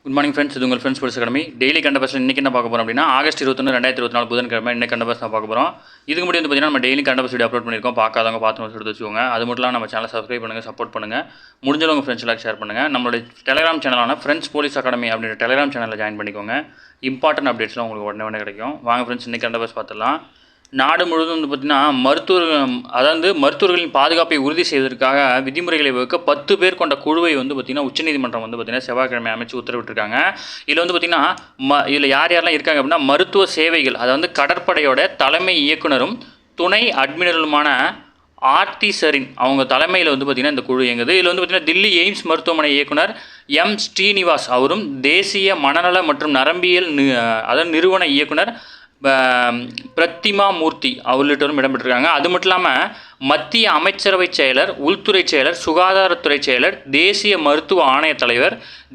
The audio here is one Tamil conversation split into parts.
Good morning friends. இது உங்கள் ஃப்ரெண்ட்ஸ் போலீஸ் அகாடமி. டெய்லி கண்ட பஸ்ஸில் இன்றைக்கி என்ன பார்க்க போகிறோம் அப்படின்னா ஆகஸ்ட் 21 2024 புதன்கிழமை இன்னைக்கு கண்ட பஸ் தான் பார்க்க போகிறோம். இதுக்கு முன்னாடி வந்து பார்த்தீங்கன்னா நம்ம டெய்லி கண்ட பஸ் வீடியோ அப்லோட் பண்ணியிருக்கோம். பார்க்காதவங்க பார்த்து எடுத்து வச்சுக்கோங்க. அது மட்டும் இல்லாமல் நம்ம சேனலை சப்ஸ்கிரைப் பண்ணுங்கள், சப்போர்ட் பண்ணுங்கள். முடிஞ்சவங்க ஃப்ரெண்ட்ஸ் எல்லாம் ஷேர் பண்ணுங்கள். நம்மளுடைய டெலிகிராம் சேனலான ஃப்ரெண்ட்ஸ் போலீஸ் அகாடமி அப்படின்ற டெலிகிராம் சேனலில் ஜாயின் பண்ணிக்கோங்க. இம்பார்ட்டன்ட் அப்டேட்ஸ்லாம் உங்களுக்கு உடனே கிடைக்கும். வாங்க ஃப்ரெண்ட்ஸ், இன்றைக்கி கண்ட பஸ் பார்த்துடலாம். நாடு முழுவதும் வந்து பார்த்திங்கன்னா மருத்துவர்களின் பாதுகாப்பை உறுதி செய்வதற்காக விதிமுறைகளை வகுக்க 10 பேர் கொண்ட குழுவை வந்து பார்த்திங்கன்னா உச்சநீதிமன்றம் வந்து பார்த்திங்கன்னா செவ்வாய்க்கிழமை அமைச்சு உத்தரவிட்டிருக்காங்க. இதில் வந்து பார்த்திங்கன்னா இதில் யாரெல்லாம் இருக்காங்க அப்படின்னா மருத்துவ சேவைகள், அதாவது கடற்படையோட தலைமை இயக்குனரும் துணை அட்மிரலுமான ஆர்டிசரின் அவங்க தலைமையில் வந்து பார்த்திங்கன்னா இந்த குழு இயங்குது. இதில் வந்து பார்த்திங்கன்னா தில்லி எய்ம்ஸ் மருத்துவமனை இயக்குனர் எம் ஸ்ரீனிவாஸ் அவரும், தேசிய மனநல மற்றும் நரம்பியல் நிறுவன இயக்குனர் பிரத்திமா மூர்த்தி உள்ளிட்டோரும் இடம்பெற்றிருக்காங்க. அது மட்டும் இல்லாமல் மத்திய அமைச்சரவை செயலர், உள்துறை செயலர், சுகாதாரத்துறை செயலர், தேசிய மருத்துவ ஆணைய தலைவர்,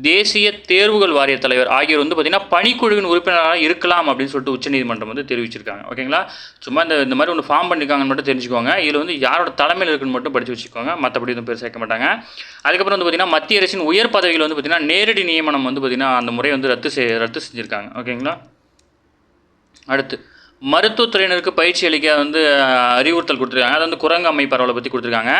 தேசிய தேர்வுகள் வாரிய தலைவர் ஆகியோர் வந்து பார்த்திங்கன்னா பணிக்குழுவின் உறுப்பினராக இருக்கலாம் அப்படின்னு சொல்லிட்டு உச்சநீதிமன்றம் வந்து தெரிவிச்சிருக்காங்க. ஓகேங்களா, சும்மா இந்த மாதிரி ஒன்று ஃபார்ம் பண்ணியிருக்காங்கன்னு மட்டும் தெரிஞ்சுக்கோங்க. இதில் வந்து யாரோட தலைமையில் இருக்குன்னு மட்டும் படித்து வச்சுக்கோங்க, மற்றபடி எதுவும் பேர் சேர்க்க மாட்டாங்க. அதுக்கப்புறம் வந்து பார்த்திங்கன்னா மத்திய அரசின் உயர் பதவிகள் வந்து பார்த்திங்கன்னா நேரடி நியமனம் வந்து பார்த்திங்கன்னா அந்த முறை வந்து ரத்து செஞ்சுருக்காங்க. ஓகேங்களா. அடுத்து மருத்துவத்துறையினருக்கு பயிற்சி அளிக்க வந்து அறிவுறுத்தல் கொடுத்துருக்காங்க. அது வந்து குரங்கு அம்மை பரவலை பற்றி கொடுத்துருக்காங்க.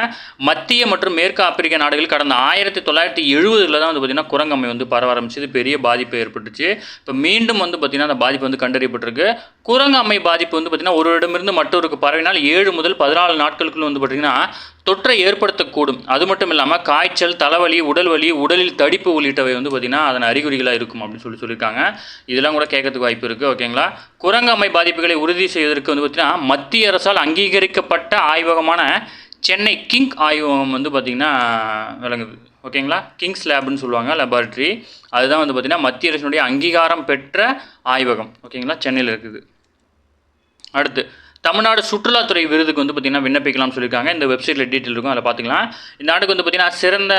மத்திய மற்றும் மேற்கு ஆப்பிரிக்க நாடுகள் கடந்த 1970 தான் வந்து பார்த்திங்கன்னா குரங்கு அம்மை வந்து பரவ ஆரம்பிச்சது, பெரிய பாதிப்பு ஏற்பட்டுச்சு. இப்போ மீண்டும் வந்து பார்த்திங்கன்னா அந்த பாதிப்பு வந்து கண்டறியப்பட்டிருக்கு. குரங்கு அம்மை பாதிப்பு வந்து பார்த்திங்கன்னா ஒரு இடமிருந்து மற்றொருக்கு பரவினால் 7 முதல் 14 நாட்களுக்குள்ள வந்து பார்த்திங்கன்னா தொற்றை ஏற்படுத்தக்கூடும். அது மட்டும் இல்லாமல் காய்ச்சல், தலைவலி, உடல்வலி, உடலில் தடிப்பு உள்ளிட்டவை வந்து பார்த்திங்கன்னா அதன் அறிகுறிகளாக இருக்கும் அப்படின்னு சொல்லியிருக்காங்க. இதெல்லாம் கூட கேட்கறதுக்கு வாய்ப்பு இருக்குது. ஓகேங்களா. குரங்கம்மை பாதிப்புகளை உறுதி செய்வதற்கு வந்து பார்த்திங்கன்னா மத்திய அரசால் அங்கீகரிக்கப்பட்ட ஆய்வகமான சென்னை கிங் ஆய்வகம் வந்து பார்த்திங்கன்னா விளங்குது. ஓகேங்களா. கிங்ஸ் லேப்னு சொல்லுவாங்க, லெபார்ட்ரி. அதுதான் வந்து பார்த்திங்கன்னா மத்திய அரசினுடைய அங்கீகாரம் பெற்ற ஆய்வகம். ஓகேங்களா, சென்னையில் இருக்குது. அடுத்து தமிழ்நாடு சுற்றுலாத்துறை விருதுக்கு வந்து பார்த்திங்கன்னா விண்ணப்பிக்கலாம்னு சொல்லியிருக்காங்க. இந்த வெப்சைட்டில் டீட்டெயில் இருக்கும், அதில் பார்த்துக்கலாம். இந்த நாட்டுக்கு வந்து பார்த்திங்கன்னா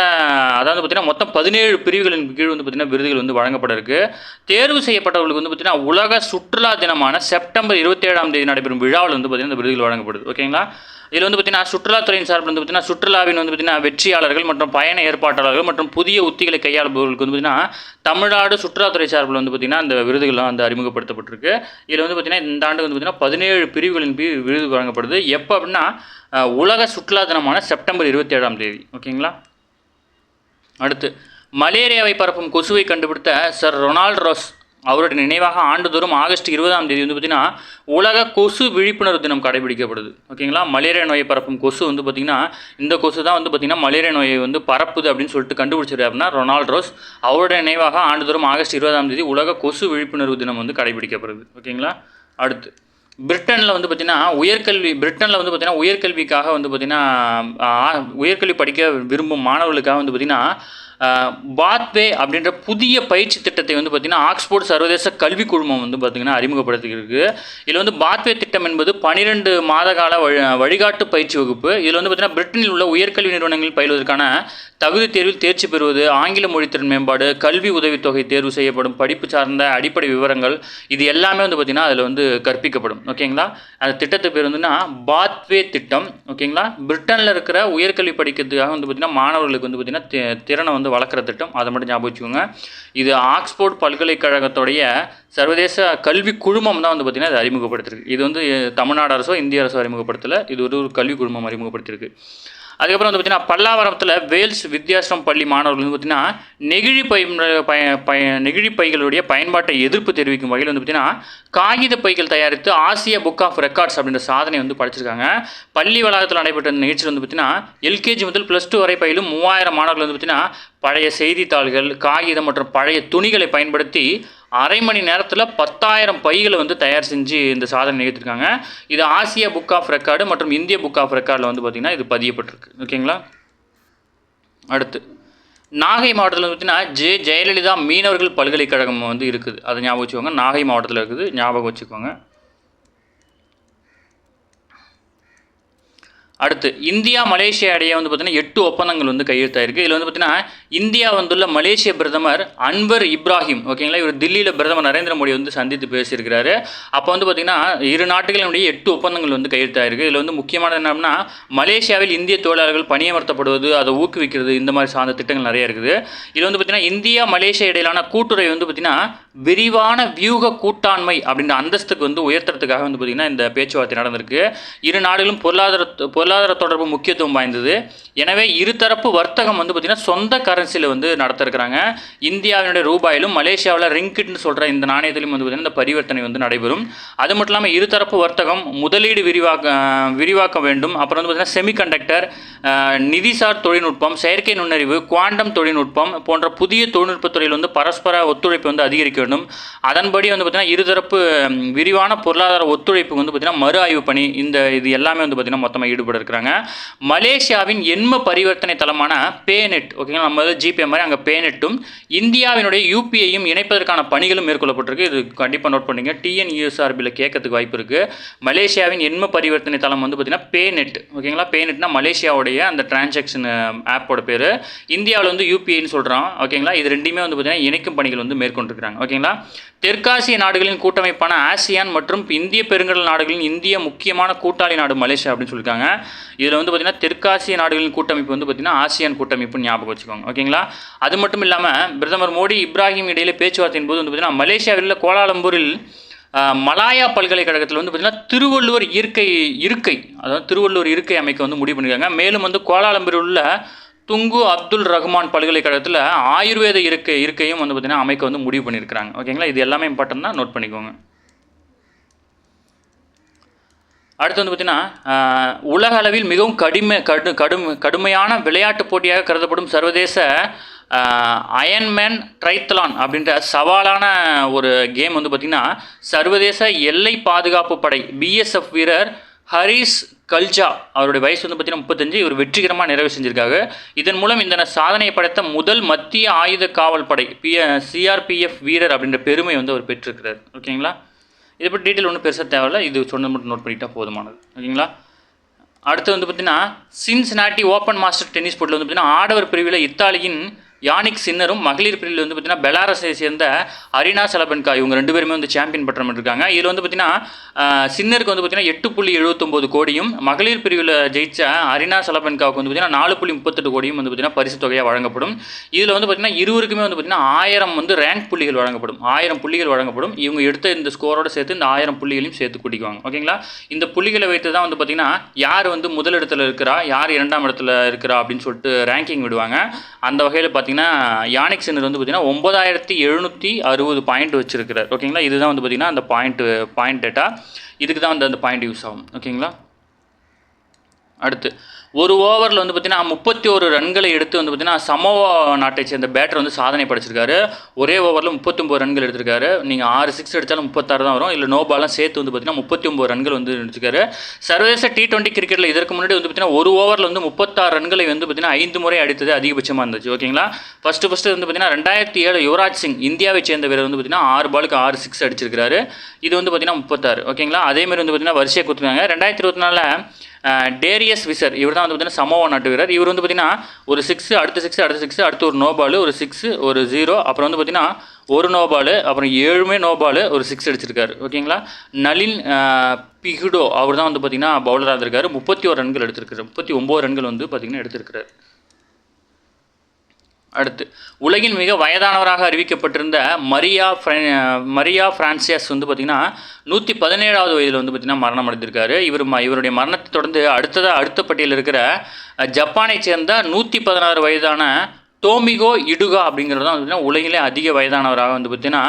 அதாவது பார்த்திங்கன்னா மொத்தம் 17 பிரிவுகளின் கீழ் வந்து பார்த்திங்கன்னா விருதுகள் வந்து வழங்கப்பட இருக்குது. தேர்வு செய்யப்பட்டவர்களுக்கு வந்து பார்த்திங்கன்னா உலக சுற்றுலா தினமான செப்டம்பர் 27 நடைபெறும் விழாவில் வந்து பார்த்திங்கன்னா இந்த விருதுகள் வழங்கப்படுது. ஓகேங்களா. இதில் வந்து பார்த்திங்கன்னா சுற்றுலாத்துறையின் சார்பில் வந்து பார்த்திங்கன்னா சுற்றுலாவின் வந்து பார்த்திங்கன்னா வெற்றியாளர்கள் மற்றும் பயண ஏற்பாட்டாளர்கள் மற்றும் புதிய உத்திகளை கையாளுபவர்களுக்கு வந்து பார்த்திங்கன்னா தமிழ்நாடு சுற்றுலாத்துறை சார்பில் வந்து பார்த்திங்கன்னா அந்த விருதுகள்லாம் வந்து அறிமுகப்படுத்தப்பட்டிருக்கு. இதில் வந்து பார்த்திங்கன்னா இந்த ஆண்டு வந்து பார்த்திங்கன்னா 17 பிரிவுகளின் விருது வழங்கப்படுது. எப்போ அப்படின்னா உலக சுற்றுலா தினமான செப்டம்பர் 27. ஓகேங்களா. அடுத்து மலேரியாவை பரப்பும் கொசுவை கண்டுபிடித்த சர் ரொனால்ட் ரோஸ் அவருடைய நினைவாக ஆண்டுதோறும் ஆகஸ்ட் 20 வந்து பார்த்திங்கன்னா உலக கொசு விழிப்புணர்வு தினம் கடைபிடிக்கப்படுது. ஓகேங்களா. மலேரியா நோயை பரப்பும் கொசு வந்து பார்த்திங்கன்னா இந்த கொசு தான் வந்து பார்த்திங்கன்னா மலேரியா நோயை வந்து பரப்புது அப்படின்னு சொல்லிட்டு கண்டுபிடிச்சிரு அப்படின்னா ரொனால்ட் ரோஸ். அவருடைய நினைவாக ஆண்டுதோறும் ஆகஸ்ட் 20 உலக கொசு விழிப்புணர்வு தினம் வந்து கடைபிடிக்கப்படுது. ஓகேங்களா. அடுத்து பிரிட்டனில் வந்து பார்த்திங்கன்னா உயர்கல்விக்காக வந்து பார்த்திங்கன்னா உயர்கல்வி படிக்க விரும்பும் மாணவர்களுக்காக வந்து பார்த்திங்கன்னா பாத்வே அப்படின்ற புதிய பயிற்சி திட்டத்தை வந்து பார்த்திங்கன்னா ஆக்ஸ்போர்ட் சர்வதேச கல்வி குழுமம் வந்து பார்த்திங்கன்னா அறிமுகப்படுத்தியிருக்கு. இதில் வந்து பாத்வே திட்டம் என்பது 12 மாத கால வழிகாட்டு பயிற்சி வகுப்பு. இதில் வந்து பார்த்திங்கன்னா பிரிட்டனில் உள்ள உயர்கல்வி நிறுவனங்களில் பயிலுவதற்கான தகுதி தேர்வில் தேர்ச்சி பெறுவது, ஆங்கில மொழித்திறன் மேம்பாடு, கல்வி உதவித்தொகை தேர்வு செய்யப்படும், படிப்பு சார்ந்த அடிப்படை விவரங்கள், இது எல்லாமே வந்து பார்த்திங்கன்னா அதில் வந்து கற்பிக்கப்படும். ஓகேங்களா. அந்த திட்டத்துக்கு பேர் வந்துன்னா பாத்வே திட்டம். ஓகேங்களா. பிரிட்டனில் இருக்கிற உயர்கல்வி படிக்கிறதுக்காக வந்து பார்த்திங்கன்னா மாணவர்களுக்கு வந்து பார்த்திங்கன்னா திறனை வந்து வளர்க்குற திட்டம். அதை மட்டும் ஞாபகம் வச்சுக்கோங்க. இது ஆக்ஸ்போர்ட் பல்கலைக்கழகத்துடைய சர்வதேச கல்வி குழுமம் தான் வந்து பார்த்திங்கன்னா இது அறிமுகப்படுத்திருக்கு. இது வந்து தமிழ்நாடு அரசோ இந்திய அரசோ அறிமுகப்படுத்தலை, இது ஒரு கல்வி குழுமம் அறிமுகப்படுத்தியிருக்கு. அதுக்கப்புறம் வந்து பார்த்திங்கன்னா பல்லாவரத்தில் வேல்ஸ் வித்யாசிரம் பள்ளி மாணவர்கள் வந்து பார்த்திங்கன்னா நெகிழி பைகளுடைய பயன்பாட்டை எதிர்ப்பு தெரிவிக்கும் வகையில் வந்து பார்த்திங்கன்னா காகித பைகள் தயாரித்து ஆசியா புக் ஆஃப் ரெக்கார்ட்ஸ் அப்படின்ற சாதனை வந்து படிச்சிருக்காங்க. பள்ளி வளாகத்தில் நடைபெற்ற நிகழ்ச்சியில் வந்து பார்த்திங்கன்னா எல்கேஜி முதல் +2 வரை பயிலும் 3000 மாணவர்கள் வந்து பார்த்திங்கன்னா பழைய செய்தித்தாள்கள், காகிதம் மற்றும் பழைய துணிகளை பயன்படுத்தி அரை மணி நேரத்தில் 10,000 பைகளை வந்து தயார் செஞ்சு இந்த சாதனை நிகழ்த்திருக்காங்க. இது ஆசியா புக் ஆஃப் ரெக்கார்டு மற்றும் இந்திய புக் ஆஃப் ரெக்கார்டில் வந்து பார்த்திங்கன்னா இது பதியப்பட்டிருக்கு. ஓகேங்களா. அடுத்து நாகை மாவட்டத்தில் வந்து பார்த்திங்கன்னா ஜெயலலிதா மீனவர்கள் பல்கலைக்கழகம் வந்து இருக்குது. அதை ஞாபகம் வச்சுக்கோங்க. நாகை மாவட்டத்தில் இருக்குது, ஞாபகம் வச்சுக்கோங்க. அடுத்து இந்தியா மலேசியா இடையே வந்து பார்த்திங்கன்னா 8 ஒப்பந்தங்கள் வந்து கையெழுத்தாயிருக்கு. இதில் வந்து பார்த்திங்கன்னா இந்தியா வந்துள்ள மலேசிய பிரதமர் அன்வர் இப்ராஹிம் ஓகேங்களா, இவர் தில்லியில் பிரதமர் நரேந்திர மோடி வந்து சந்தித்து பேசியிருக்கிறாரு. அப்போ வந்து பார்த்திங்கன்னா இரு நாடுகளினுடைய 8 ஒப்பந்தங்கள் வந்து கையெழுத்தாயிருக்கு. இதில் வந்து முக்கியமானது என்னன்னா, மலேசியாவில் இந்திய தொழிலாளர்கள் பணியமர்த்தப்படுவது, அதை ஊக்குவிக்கிறது, இந்த மாதிரி சார்ந்த திட்டங்கள் நிறைய இருக்குது. இதில் வந்து பார்த்திங்கன்னா இந்தியா மலேசியா இடையிலான கூட்டுறவு வந்து பார்த்திங்கன்னா விரிவான வியூக கூட்டாண்மை அப்படின்ற அந்தஸ்துக்கு வந்து உயர்த்துறதுக்காக வந்து பார்த்திங்கன்னா இந்த பேச்சுவார்த்தை நடந்திருக்கு. இரு நாடுகளும் பொருளாதார தொடர்பு முக்கியத்துவம் வாய்ந்தது. எனவே இருதரப்பு வர்த்தகம் வந்து பார்த்திங்கன்னா சொந்த கரன்சியில் வந்து நடத்திருக்கிறாங்க. இந்தியாவினுடைய ரூபாயிலும் மலேசியாவில் ரிங்கிட்னு சொல்கிற இந்த நாணயத்திலும் வந்து பார்த்திங்கன்னா இந்த பரிவர்த்தனை வந்து நடைபெறும். அது மட்டும் இல்லாமல் இருதரப்பு வர்த்தகம், முதலீடு விரிவாக்க வேண்டும். அப்புறம் வந்து பார்த்திங்கன்னா செமிகண்டக்டர், நிதிசார் தொழில்நுட்பம், செயற்கை நுண்ணறிவு, குவாண்டம் தொழில்நுட்பம் போன்ற புதிய தொழில்நுட்பத் துறையில் வந்து பரஸ்பர ஒத்துழைப்பு வந்து அதிகரிக்க வேண்டும். அதன்படி வந்து பார்த்திங்கன்னா இருதரப்பு விரிவான பொருளாதார ஒத்துழைப்பு வந்து பார்த்திங்கன்னா மறு ஆய்வு பணி, இது எல்லாமே வந்து பார்த்திங்கன்னா மொத்தமாக ஈடுபட இருக்கிறாங்க. மலேசியாவின் எண்ம பரிவர்த்தனை தளமான பேநெட் ஓகேங்களா, நம்ம ஜிபே மாதிரி அங்கே பேநெட்டும் இந்தியாவினுடைய யூபிஐயும் இணைப்பதற்கான பணிகளும் மேற்கொள்ளப்பட்டிருக்கு. இது கண்டிப்பாக நோட் பண்ணிங்க. TNUSRBயில் கேட்கறதுக்கு வாய்ப்பு இருக்குது. மலேசியாவின் எண்ம பரிவர்த்தனை தளம் வந்து பார்த்திங்கன்னா பேநெட் ஓகேங்களா. பேநெட்னா மலேசியாவுடைய அந்த டிரான்சாக்ஷன் ஆப்போட பேர். இந்தியாவில் வந்து யூபிஐன்னு சொல்கிறோம் ஓகேங்களா. இது ரெண்டுமே வந்து பார்த்திங்கன்னா இணைக்கும் பணிகள் வந்து மேற்கொண்டிருக்கிறாங்க ஓகேங்களா. தெற்காசிய நாடுகளின் கூட்டமைப்பான ஆசியான் மற்றும் இந்திய பெருங்கடல் நாடுகளின் இந்திய முக்கியமான கூட்டாளி நாடு மலேசியா அப்படின்னு சொல்லியிருக்காங்க. இதில் வந்து பார்த்திங்கன்னா தெற்காசிய நாடுகளின் கூட்டமைப்பு வந்து பார்த்திங்கன்னா ஆசியான் கூட்டமைப்புன்னு ஞாபகம் வச்சுக்கோங்க ஓகேங்களா. அது மட்டும் இல்லாமல் பிரதமர் மோடி இப்ராஹிம் இடையில பேச்சுவார்த்தையின் போது வந்து பார்த்திங்கன்னா மலேசியாவில் கோலாலம்பூரில் மலாயா பல்கலைக்கழகத்தில் வந்து பார்த்திங்கன்னா திருவள்ளுவர் இருக்கை அமைக்க வந்து முடிவு பண்ணியிருக்காங்க. மேலும் வந்து கோலாலம்பூரில் உள்ள துங்கு அப்துல் ரஹ்மான் பல்கலைக்கழகத்தில் ஆயுர்வேத இருக்கையும் வந்து பார்த்திங்கன்னா அமைக்க வந்து முடிவு பண்ணியிருக்கிறாங்க ஓகேங்களா. இது எல்லாமே இம்பார்ட்டன் தான், நோட் பண்ணிக்கோங்க. அடுத்து வந்து பார்த்திங்கன்னா உலக அளவில் மிகவும் கடுமையான விளையாட்டு போட்டியாக கருதப்படும் சர்வதேச அயன்மேன் ட்ரைத்லான் அப்படின்ற சவாலான ஒரு கேம் வந்து பார்த்திங்கன்னா சர்வதேச எல்லை பாதுகாப்பு படை BSF வீரர் ஹரிஸ் கல்ஜா, அவருடைய வயசு வந்து பார்த்திங்கன்னா 35, இவர் வெற்றிகரமாக நிறைவு செஞ்சுருக்காங்க. இதன் மூலம் இந்த சாதனையை படைத்த முதல் மத்திய ஆயுத காவல் படை CRPF வீரர் அப்படின்ற பெருமை வந்து அவர் பெற்றிருக்கிறார் ஓகேங்களா. இதை பற்றி டீட்டெயில் ஒன்றும் பெருசாக தேவையில்லை, இது சொன்னது மட்டும் நோட் பண்ணிட்டால் போதுமானது ஓகேங்களா. அடுத்து வந்து பார்த்திங்கன்னா சின்சினாட்டி ஓப்பன் மாஸ்டர் டென்னிஸ் போட்டியில் வந்து பார்த்திங்கன்னா ஆடவர் பிரிவில் இத்தாலியின் யானிக் சின்னரும், மகளிர் பிரிவில் வந்து பார்த்திங்கன்னா பெலாரஸை சேர்ந்த அரினா சலபன்கா, இவங்க 2 பேருமே வந்து சாம்பியன் பட்டம் இருக்காங்க. இதில் வந்து பார்த்திங்கன்னா சின்னருக்கு வந்து பார்த்திங்கன்னா 8.79 கோடியும், மகளிர் பிரிவில் ஜெயிச்ச அரினா சலபன்காவுக்கு வந்து பார்த்திங்கன்னா 4.38 கோடியும் வந்து பார்த்திங்கன்னா பரிசு தொகையாக வழங்கப்படும். இதில் வந்து பார்த்திங்கன்னா இருவருக்குமே வந்து பார்த்திங்கன்னா 1000 வந்து ரேங்க் புள்ளிகள் வழங்கப்படும், 1000 புள்ளிகள் வழங்கப்படும். இவங்க எடுத்த இந்த ஸ்கோரோடு சேர்த்து இந்த 1000 புள்ளிகளையும் சேர்த்து கூட்டிக்குவாங்க ஓகேங்களா. இந்த புள்ளிகளை வைத்து தான் வந்து பார்த்திங்கன்னா யார் வந்து முதலிடத்தில் இருக்கிறா, யார் 2ஆம் இடத்துல இருக்கிறா அப்படின்னு சொல்லிட்டு ரேங்கிங் விடுவாங்க. அந்த வகையில் பார்த்திங்கன்னா யானிக் சின்னர் வந்து பார்த்திங்கன்னா 9760 பாயிண்ட் வச்சுருக்கிறார் ஓகேங்களா. இதுதான் வந்து பார்த்திங்கன்னா அந்த பாயிண்ட் டேட்டா, இதுக்கு தான் அந்த பாயிண்ட் யூஸ் ஆகும் ஓகேங்களா. அடுத்து ஒரு ஓவரில் வந்து பார்த்திங்கன்னா 31 ரன்களை எடுத்து வந்து பார்த்திங்கன்னா சமோவா நாட்டை சேர்ந்த பேட்டர் வந்து சாதனை படைச்சிருக்காரு. ஒரே ஓவரில் 39 ரன்கள் எடுத்திருக்காரு. நீங்கள் 6 6 அடித்தாலும் 36 தான் வரும், இல்லை நோ பாலாம் சேர்த்து வந்து பார்த்திங்கன்னா 39 ரன்கள் வந்து எடுத்திருக்காரு. சர்வதேச T20 கிரிக்கெட்டில் இதற்கு முன்னாடி வந்து பார்த்திங்கன்னா ஒரு ஓவரில் வந்து 36 ரன்களை வந்து பார்த்திங்கன்னா 5 முறை அடித்தது அதிகபட்சமாக இருந்துச்சு ஓகேங்களா. ஃபஸ்ட்டு வந்து பார்த்திங்கன்னா 2007 யுவராஜ் சிங், இந்தியாவை சேர்ந்த வீரர் வந்து பார்த்திங்கன்னா 6 பாலுக்கு 6 6 அடிச்சிருக்காரு. இது வந்து பார்த்திங்கன்னா 36 ஓகேங்களா. அதேமாதிரி வந்து பார்த்திங்கன்னா வரிசையாக கொடுத்துருக்காங்க. 2024 டேரியஸ் விசர், இவர் தான் வந்து பார்த்திங்கன்னா சமோவா நாட்டு வீரர். இவர் வந்து பார்த்திங்கன்னா ஒரு 6 அடுத்து ஒரு நோ பால், ஒரு 6 ஒரு 0, அப்புறம் வந்து பார்த்திங்கன்னா ஒரு நோ பால், அப்புறம் 7 நோ பால், ஒரு 6 அடிச்சிருக்காரு ஓகேங்களா. நளின் பிகுடோ, அவர் தான் வந்து பார்த்திங்கன்னா பவுலராக இருந்திருக்காரு. 31 ரன்கள் எடுத்திருக்காரு, 39 ரன்கள் வந்து பார்த்திங்கன்னா எடுத்திருக்கிறார். அடுத்து உலகின் மிக வயதானவராக அறிவிக்கப்பட்டிருந்த மரியா பிரான்சியஸ் வந்து பார்த்திங்கன்னா 117வது வயதில் வந்து பார்த்திங்கன்னா மரணம் அடைந்திருக்காரு. இவருடைய மரணத்தை தொடர்ந்து அடுத்த பட்டியலில் இருக்கிற ஜப்பானை சேர்ந்த 116 வயதான டோமிகோ இடுகா அப்படிங்கிறது தான் வந்து உலகிலே அதிக வயதானவராக வந்து பார்த்திங்கன்னா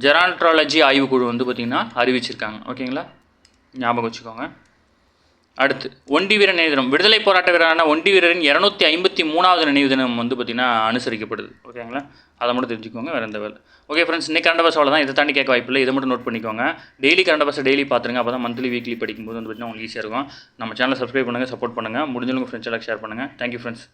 ஜெரான்ட்ராலஜி ஆய்வுக்குழு வந்து பார்த்திங்கன்னா அறிவிச்சிருக்காங்க ஓகேங்களா, ஞாபகம் வச்சுக்கோங்க. அடுத்து ஒண்டி வீரர் நினைவு தினம், விடுதலை போராட்ட வீரரான ஒண்டி வீரரின் 253வது நினைவு தினம் வந்து பார்த்திங்கன்னா அனுசரிக்கப்படுது ஓகேங்களா. அதை மட்டும் தெரிஞ்சுக்கோங்க, வேறு எந்த வேலை. ஓகே ஃப்ரெண்ட்ஸ், இன்றைக்கி கரண்ட் அஃபேர்ஸ் அவ்வளோ தான். இதை தாண்டி கேட்க வாய்ப்பில்லை, இதை மட்டும் நோட் பண்ணிக்கோங்க. டெய்லி கரண்ட் அஃபேர்ஸ் டெய்லி பார்த்துருங்க, அப்போ தான் மந்த்லி வீக்லி படிக்கும்போது வந்து பார்த்திங்கன்னா உங்களுக்கு ஈஸியாக இருக்கும். நம்ம சேனலை சப்ஸ்கிரைப் பண்ணுங்கள், சப்போர்ட் பண்ணுங்கள், முடிஞ்சவங்க ஃப்ரெண்ட்ஸ் எல்லாம் ஷேர் பண்ணுங்கள். Thank you friends.